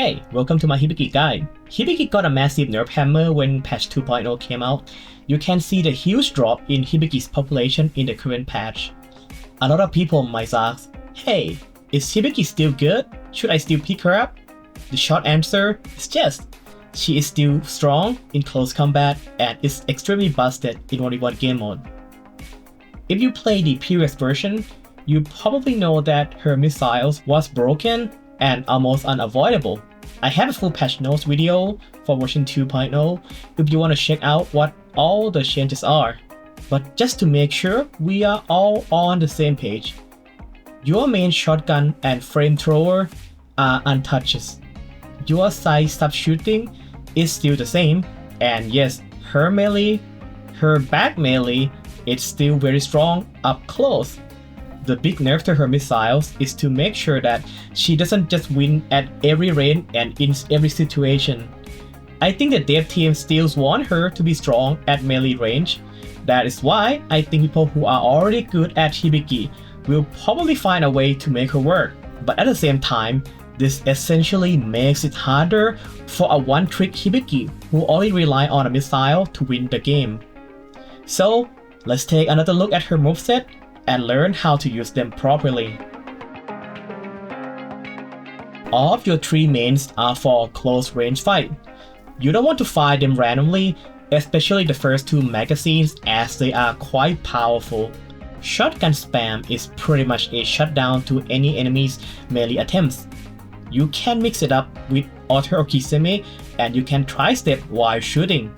Hey, welcome to my Hibiki guide. Hibiki got a massive nerf hammer when patch 2.0 came out. You can see the huge drop in Hibiki's population in the current patch. A lot of people might ask, hey, is Hibiki still good? Should I still pick her up? The short answer is yes. She is still strong in close combat and is extremely busted in 1v1 game mode. If you play the previous version, you probably know that her missiles was broken and almost unavoidable. I have a full patch notes video for version 2.0 if you want to check out what all the changes are. But just to make sure we are all on the same page, your main shotgun and flamethrower are untouched. Your side sub-shooting is still the same, and yes, her back melee is still very strong up close. The big nerf to her missiles is to make sure that she doesn't just win at every range and in every situation. I think the dev team still want her to be strong at melee range. That is why I think people who are already good at Hibiki will probably find a way to make her work. But at the same time, this essentially makes it harder for a one-trick Hibiki who only rely on a missile to win the game. So let's take another look at her moveset and learn how to use them properly. All of your three mains are for close range fight. You don't want to fire them randomly, especially the first two magazines as they are quite powerful. Shotgun spam is pretty much a shutdown to any enemy's melee attempts. You can mix it up with auto okiseme and you can tri-step while shooting.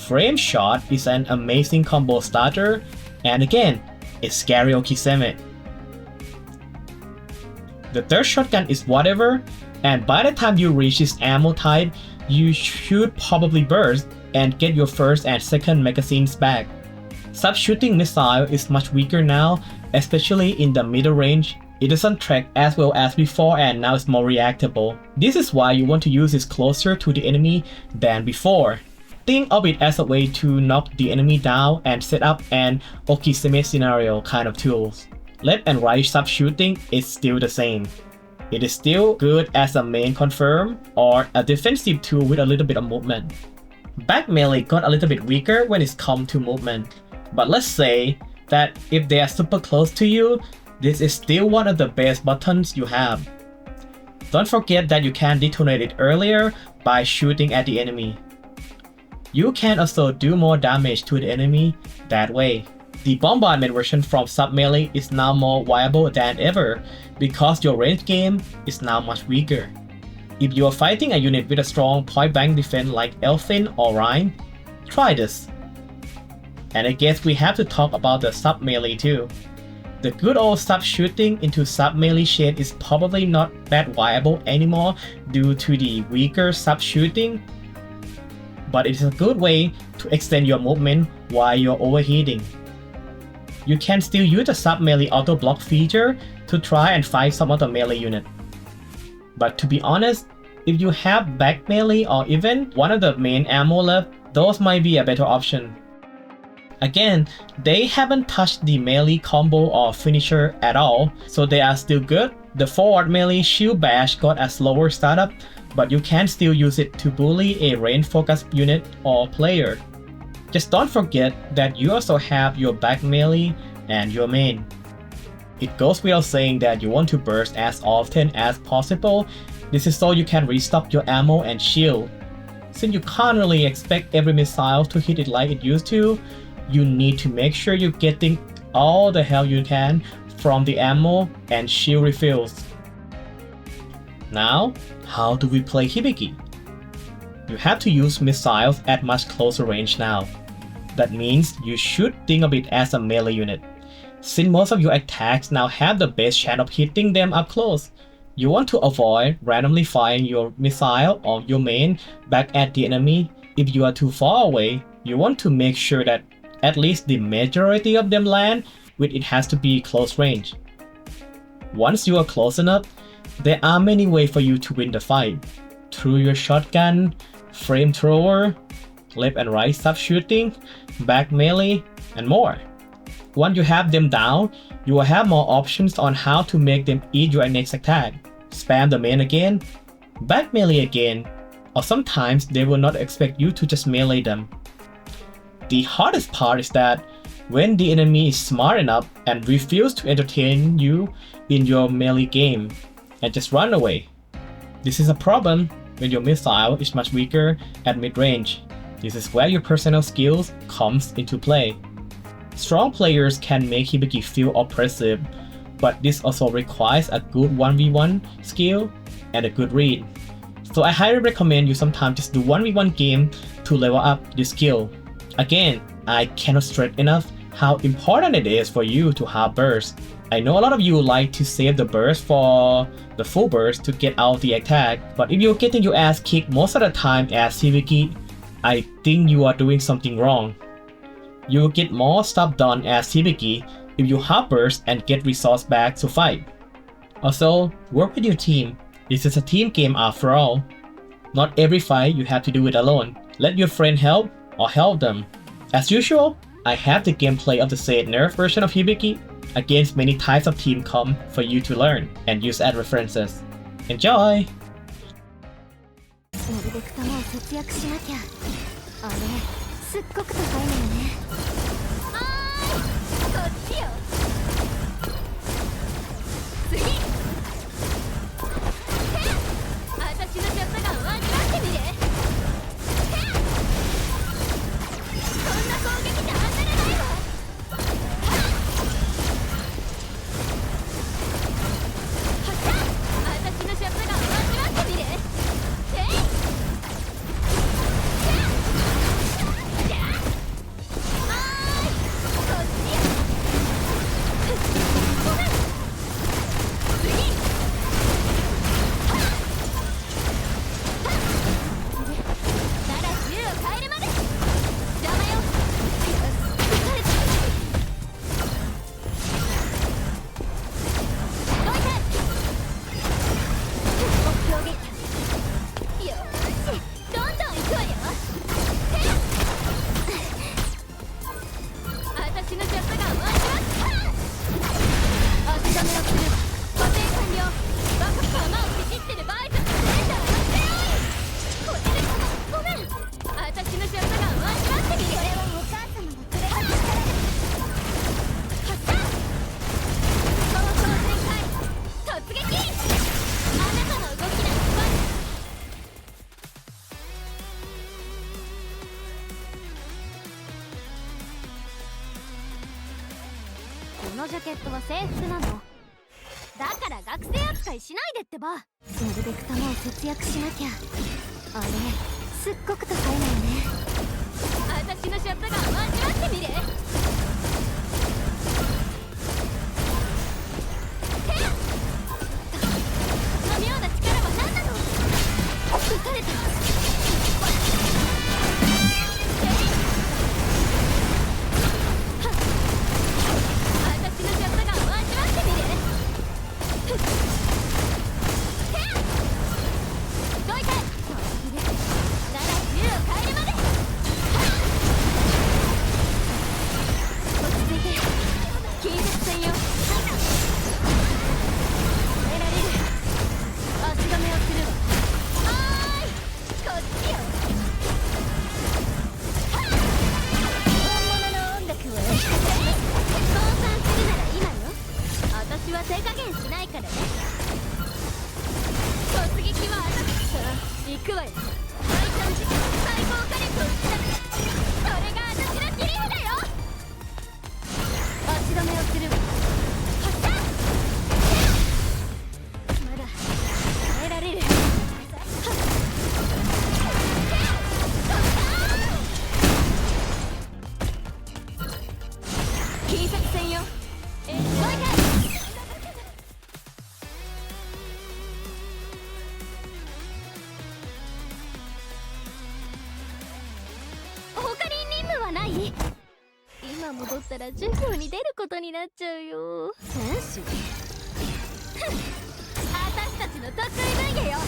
Frame shot is an amazing combo starter, and again, it's scary okiseme. The third shotgun is whatever, and by the time you reach this ammo type, you should probably burst and get your first and second magazines back. Sub-shooting missile is much weaker now, especially in the middle range. It doesn't track as well as before and now it's more reactable. This is why you want to use it closer to the enemy than before. Think of it as a way to knock the enemy down and set up an okiseme scenario kind of tools. Left and right sub-shooting is still the same. It is still good as a main confirm or a defensive tool with a little bit of movement. Back melee got a little bit weaker when it's come to movement. But let's say that if they are super close to you, this is still one of the best buttons you have. Don't forget that you can detonate it earlier by shooting at the enemy. You can also do more damage to the enemy that way. The bombardment version from sub-melee is now more viable than ever because your range game is now much weaker. If you are fighting a unit with a strong point-blank defense like Elfin or Rhine, try this. And I guess we have to talk about the sub-melee too. The good old sub-shooting into sub-melee shade is probably not that viable anymore due to the weaker sub-shooting, but it is a good way to extend your movement while you're overheating. You can still use the sub-melee auto-block feature to try and fight some of the melee unit. But to be honest, if you have back melee or even one of the main ammo left, those might be a better option. Again, they haven't touched the melee combo or finisher at all, so they are still good. The forward melee shield bash got a slower startup, but you can still use it to bully a range-focused unit or player. Just don't forget that you also have your back melee and your main. It goes without saying that you want to burst as often as possible. This is so you can restock your ammo and shield. Since you can't really expect every missile to hit it like it used to, you need to make sure you're getting all the help you can from the ammo and shield refills. Now, how do we play Hibiki? You have to use missiles at much closer range now. That means you should think of it as a melee unit. Since most of your attacks now have the best chance of hitting them up close, you want to avoid randomly firing your missile or your main back at the enemy. If you are too far away, you want to make sure that at least the majority of them land, which it has to be close range. Once you are close enough, there are many ways for you to win the fight. Through your shotgun, flamethrower, left and right sub-shooting, back melee, and more. Once you have them down, you will have more options on how to make them eat your next attack. Spam the main again, back melee again, or sometimes they will not expect you to just melee them. The hardest part is that when the enemy is smart enough and refuse to entertain you in your melee game and just run away. This is a problem when your missile is much weaker at mid-range. This is where your personal skills comes into play. Strong players can make Hibiki feel oppressive, but this also requires a good 1v1 skill and a good read. So I highly recommend you sometimes just do 1v1 game to level up this skill. Again, I cannot stress enough how important it is for you to have burst. I know a lot of you like to save the burst for the full burst to get out the attack, but if you're getting your ass kicked most of the time as Hibiki, I think you are doing something wrong. You will get more stuff done as Hibiki if you have burst and get resource back to fight. Also, work with your team. This is a team game after all. Not every fight you have to do it alone. Let your friend help or help them. As usual, I have the gameplay of the said nerf version of Hibiki against many types of team comp for you to learn and use as references. Enjoy! なるべく弾を節約しなきゃ。あれ、すっごく高いのよね。はーい、こっちよ。次。へっ、私のショットガンを味わってみる。へっ、こんな攻撃じゃ当たらないわ。はっしゃ、私のショットガンを味わってみる。へい。このジャケットは制服なの。だから学生扱いしないでってば。なるべく弾を節約しなきゃ。あれ、すっごく高いのよね。私のショットガンを味わってみる。へっ、その妙な力は何なの。撃たれた。今戻ったら授業に出ることになっちゃうよ。選手私たちの得意分野よ。